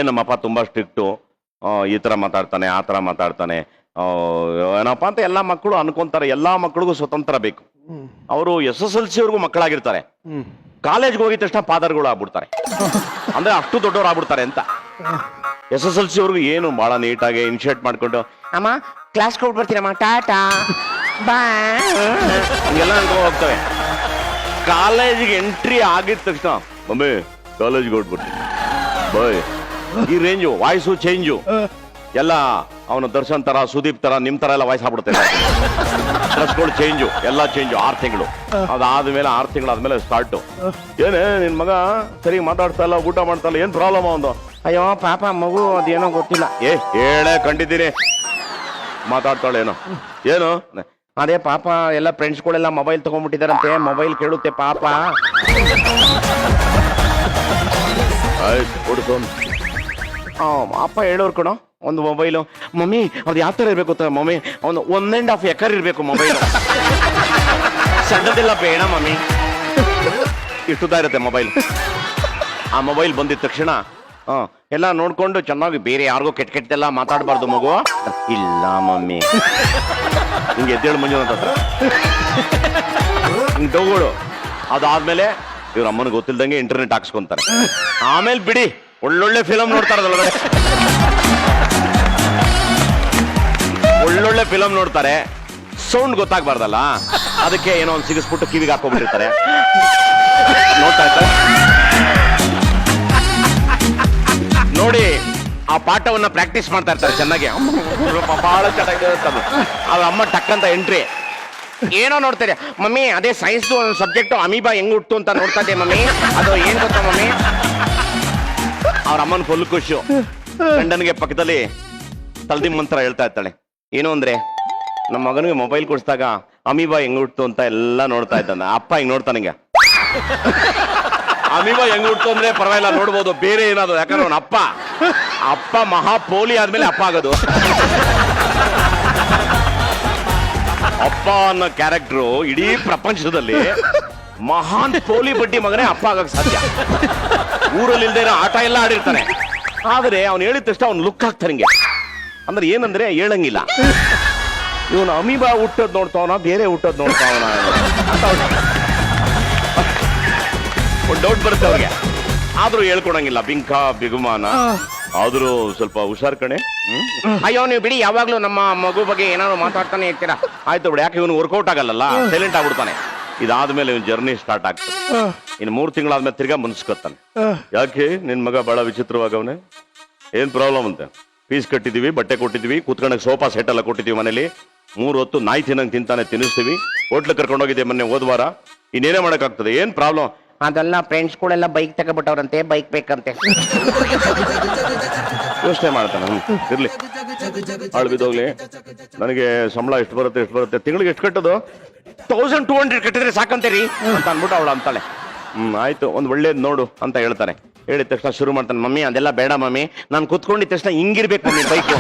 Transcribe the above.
ನಮ್ಮಪ್ಪ ತುಂಬಾ ಸ್ಟ್ರಿಕ್ಟು, ಈ ತರ ಮಾತಾಡ್ತಾನೆ, ಆ ತರ ಮಾತಾಡ್ತಾನೆ ಏನಪ್ಪ ಅಂತ ಎಲ್ಲಾ ಮಕ್ಕಳು ಅನ್ಕೊಂತಾರೆ. ಎಲ್ಲಾ ಮಕ್ಕಳಿಗೂ ಸ್ವತಂತ್ರ ಬೇಕು. ಅವರು SSLC ವರ್ಗೂ ಮಕ್ಕಳಾಗಿರ್ತಾರೆ, ಕಾಲೇಜ್ಗೆ ಹೋಗಿದ ತಕ್ಷಣ ಫಾದರ್ಗಳು ಆಗ್ಬಿಡ್ತಾರೆ. ಅಂದ್ರೆ ಅಷ್ಟು ದೊಡ್ಡವ್ರು ಆಗ್ಬಿಡ್ತಾರೆ ಅಂತ. SSLC ವರ್ಗೂ ಏನು ಬಹಳ ನೀಟಾಗಿ ಇನಿಷಿಯೇಟ್ ಮಾಡ್ಕೊಂಡು ಅಮ್ಮ ಕ್ಲಾಸ್ ಕೊಟ್ಟು ಬರ್ತೀರಮ್ಮ, ಟಾಟಾ ಬಾಯ್ ಎಲ್ಲ ಹೋಗ್ತವೆ. ಕಾಲೇಜಿಗೆ ಎಂಟ್ರಿ ಆಗಿದ ತಕ್ಷಣ ಮಮ್ಮಿ ಕಾಲೇಜ್ಗೆ ಹೊಟ್ಬಿಡ್ತೀನಿ ಬಾಯ್. ಈ ರೇಂಜು, ವಾಯ್ಸು ಚೇಂಜು ಎಲ್ಲ. ಅವನು ದರ್ಶನ್ ತರ, ಸುದೀಪ್ ತರ, ನಿಮ್ ತರ ಎಲ್ಲ ವಾಯ್ಸ್ ಆಗ್ಬಿಡುತ್ತೆ. ಡ್ರೆಸ್ಗಳು ಚೇಂಜು, ಎಲ್ಲ ಚೇಂಜು. 6 ತಿಂಗಳು ಅದಾದ್ಮೇಲೆ 6 ತಿಂಗಳಾದ್ಮೇಲೆ ಸ್ಟಾರ್ಟು. ಏನೇ ನಿನ್ ಮಗ ಸರಿ ಮಾತಾಡ್ತಾ ಇಲ್ಲ, ಊಟ ಮಾಡ್ತಾ ಇಲ್ಲ, ಏನ್ ಪ್ರಾಬ್ಲಮ್ ಒಂದು? ಅಯ್ಯೋ ಪಾಪ ಮಗು ಅದೇನೋ ಗೊತ್ತಿಲ್ಲ. ಹೇಳೇ ಕಂಡಿದ್ದೀನಿ, ಮಾತಾಡ್ತಾಳೇನೋ. ಏನು? ಅದೇ ಪಾಪ ಎಲ್ಲ ಫ್ರೆಂಡ್ಸ್ಗಳೆಲ್ಲ ಮೊಬೈಲ್ ತಗೊಂಡ್ಬಿಟ್ಟಿದಾರಂತೆ, ಮೊಬೈಲ್ ಕೇಳುತ್ತೆ ಪಾಪ. ಆಯ್ತು ಕೊಡ್ಸೋ. ಅಪ್ಪ ಹೇಳೋರು ಕಣೋ, ಒಂದು ಮೊಬೈಲು. ಮಮ್ಮಿ ಅದು ಯಾವ ತರ ಇರ್ಬೇಕು ಗೊತ್ತಾ ಮಮ್ಮಿ? ಒಂದು 1.5 ಎಕರ್ ಇರ್ಬೇಕು ಮೊಬೈಲ್. ಸಣ್ಣದೆಲ್ಲ ಬೇಡ ಮಮ್ಮಿ, ಇಷ್ಟುದ ಇರುತ್ತೆ ಮೊಬೈಲ್. ಆ ಮೊಬೈಲ್ ಬಂದಿದ ತಕ್ಷಣ ಎಲ್ಲ ನೋಡ್ಕೊಂಡು ಚೆನ್ನಾಗಿ ಬೇರೆ ಯಾರಿಗೂ ಕೆಟ್ಟೆಲ್ಲ ಮಾತಾಡಬಾರ್ದು ಮಗು. ಇಲ್ಲ ಮಮ್ಮಿ ಹಿಂಗೆ ಎದ್ದೇಳು ಮಂಜು ಅಂತ ಹಿಂಗೆ ತಗೋಳು. ಅದಾದ್ಮೇಲೆ ಇವ್ರ ಅಮ್ಮನಿಗೆ ಗೊತ್ತಿಲ್ದಂಗೆ ಇಂಟರ್ನೆಟ್ ಹಾಕ್ಸ್ಕೊಂತಾರೆ. ಆಮೇಲೆ ಬಿಡಿ ಒಳ್ಳೊಳ್ಳೆ ಫಿಲಮ್ ನೋಡ್ತಾರದಲ್ಲ, ಒಳ್ಳೊಳ್ಳೆ ಫಿಲಮ್ ನೋಡ್ತಾರೆ. ಸೌಂಡ್ ಗೊತ್ತಾಗ್ಬಾರ್ದಲ್ಲ, ಅದಕ್ಕೆ ಏನೋ ಒಂದು ಸಿಗಿಸ್ಬಿಟ್ಟು ಕಿವಿಗೆ ಹಾಕೊಂಡ್ಬಿಟ್ಟಿರ್ತಾರೆ. ನೋಡ್ತಾ ಇರ್ತಾರೆ. ನೋಡಿ ಆ ಪಾಠವನ್ನ ಪ್ರಾಕ್ಟೀಸ್ ಮಾಡ್ತಾ ಇರ್ತಾರೆ ಚೆನ್ನಾಗಿ, ಬಹಳ ಚೆನ್ನಾಗಿರುತ್ತೆ. ಅದು ಅಮ್ಮ ಟಕ್ಕಂತ ಎಂಟ್ರಿ. ಏನೋ ನೋಡ್ತಾರೆ ಮಮ್ಮಿ, ಅದೇ ಸೈನ್ಸ್ ಸಬ್ಜೆಕ್ಟ್ ಅಮೀಬಾ ಹೆಂಗ್ ಹುಟ್ಟು ಅಂತ ನೋಡ್ತಾ ಇದ್ದೆ ಮಮ್ಮಿ, ಅದು ಏನ್ ಗೊತ್ತಾ ಮಮ್ಮಿ? ಅವ್ರ ಅಮ್ಮನ ಫುಲ್ ಖುಷಿ. ಗಂಡನಿಗೆ ಪಕ್ಕದಲ್ಲಿ ತಲ್ದಿ ಮಂತ್ರ ಹೇಳ್ತಾ ಇರ್ತಾಳೆ. ಏನು ಅಂದ್ರೆ, ನಮ್ಮ ಮಗನಿಗೆ ಮೊಬೈಲ್ ಕೊಡಿಸಿದಾಗ ಅಮೀಬಾ ಹೆಂಗ್ ಹುಟ್ಟು ಅಂತ ಎಲ್ಲ ನೋಡ್ತಾ ಇದ್ದಾನೆ. ಅಪ್ಪ ಹಿಂಗ್ ನೋಡ್ತಾನಿಗೆ, ಅಮೀಬಾ ಹೆಂಗ್ ಹುಟ್ಟು ಅಂದ್ರೆ ಪರವಾಗಿಲ್ಲ ನೋಡ್ಬೋದು, ಬೇರೆ ಏನಾದ್ರು. ಯಾಕಂದ್ರೆ ಅವನ ಅಪ್ಪ ಮಹಾ ಪೋಲಿ ಆದ್ಮೇಲೆ ಅಪ್ಪ ಆಗೋದು. ಅಪ್ಪ ಅನ್ನೋ ಕ್ಯಾರೆಕ್ಟರ್ ಇಡೀ ಪ್ರಪಂಚದಲ್ಲಿ ಮಹಾನ್ ಪೋಲಿ ಬಡ್ಡಿ ಮಗನೇ ಅಪ್ಪ ಆಗಕ್ ಸಾಧ್ಯ. ಊರಲ್ಲಿ ಇಲ್ದೇ ಇರೋ ಆಟ ಎಲ್ಲ ಆಡಿರ್ತಾನೆ, ಆದ್ರೆ ಅವ್ನು ಹೇಳಿದ ತಕ್ಷಣ ಅವ್ನು ಲುಕ್ ಆಗ್ತಾನೆ ಹಿಂಗೆ. ಅಂದ್ರೆ ಏನಂದ್ರೆ ಹೇಳಂಗಿಲ್ಲ. ಇವನು ಅಮೀಬಾ ಹುಟ್ಟೋದ್ ನೋಡ್ತಾವನ, ಬೇರೆ ಹುಟ್ಟೋದ್ ನೋಡ್ತಾವನ ಅಂತ ಒಂದು ಡೌಟ್ ಬರುತ್ತೆ ಅವ್ರಿಗೆ. ಆದ್ರೂ ಹೇಳ್ಕೊಡಂಗಿಲ್ಲ, ಬಿಂಕ ಬಿಗುಮಾನ. ಆದ್ರೂ ಸ್ವಲ್ಪ ಹುಷಾರ್ ಕಣೆ. ಅಯ್ಯೋ ನೀವು ಬಿಡಿ, ಯಾವಾಗ್ಲೂ ನಮ್ಮ ಮಗು ಬಗ್ಗೆ ಏನಾದ್ರು ಮಾತಾಡ್ತಾನೆ ಇರ್ತೀರಾ. ಆಯ್ತು ಬಿಡಿ, ಯಾಕೆ ಇವನು ವರ್ಕೌಟ್ ಆಗಲ್ಲ, ಸೈಲೆಂಟ್ ಆಗ್ಬಿಡ್ತಾನೆ. ಇದಾದ್ಮೇಲೆ ಇವನ್ ಜರ್ನಿ ಸ್ಟಾರ್ಟ್ ಆಗ್ತದೆ. ಇನ್ನು 3 ತಿಂಗಳಾದ್ಮೇಲೆ ತಿರ್ಗಾ ಮುನ್ಸ್ಕೊತಾನೆ. ಯಾಕೆ ನಿನ್ ಮಗ ಬಹಳ ವಿಚಿತ್ರವಾಗವನೆ, ಏನ್ ಪ್ರಾಬ್ಲಮ್ ಅಂತ? ಫೀಸ್ ಕಟ್ಟಿದೀವಿ, ಬಟ್ಟೆ ಕೊಟ್ಟಿದೀವಿ, ಕೂತ್ಕೊಂಡಾಗ ಸೋಫಾ ಸೆಟ್ ಎಲ್ಲ ಕೊಟ್ಟಿದೀವಿ ಮನೇಲಿ. 3 ಹೊತ್ತು ನಾಯಿ ತಿನ್ನಂಗ್ ತಿಂತಾನೆ, ತಿನ್ನಿಸ್ತೀವಿ. ಹೋಟ್ಲ್ ಕರ್ಕೊಂಡೋಗಿದ್ದೆ ಮೊನ್ನೆ ಹೋದ್ವಾರ. ಇನ್ನೇನೇ ಮಾಡಕ್ಕಾಗ್ತದೆ? ಏನ್ ಪ್ರಾಬ್ಲಮ್? ಅದೆಲ್ಲ ಫ್ರೆಂಡ್ಸ್ಗಳೆಲ್ಲ ಬೈಕ್ ತಗೊಬಿಟ್ಟವ್ರಂತೆ, ಬೈಕ್ ಬೇಕಂತೆ. ಯೋಚನೆ ಮಾಡ್ತಾನೆ. ಇರ್ಲಿ, ಆಳ್ ಬಿದ್ದೋಗ್ಲಿ. ನನಗೆ ಸಂಬಳ ಎಷ್ಟು ಬರುತ್ತೆ ತಿಂಗಳಿಗೆ ಎಷ್ಟು ಕಟ್ಟೋದು? 1200 ಕಟ್ಟಿದ್ರೆ ಸಾಕಂತೇರಿ ಅಂತ ಅನ್ಬಿಟ್ಟು ಅವಳು ಅಂತಾಳೆ. ಆಯ್ತು, ಒಂದ್ ಒಳ್ಳೇದ್ ನೋಡು ಅಂತ ಹೇಳ್ತಾನೆ. ಹೇಳಿದ ತಕ್ಷಣ ಶುರು ಮಾಡ್ತಾನೆ, ಮಮ್ಮಿ ಅದೆಲ್ಲ ಬೇಡ ಮಮ್ಮಿ, ನಾನು ಕುತ್ಕೊಂಡಿದ ತಕ್ಷಣ ಹಿಂಗಿರ್ಬೇಕು ಮಮ್ಮಿ ಬೈಕು.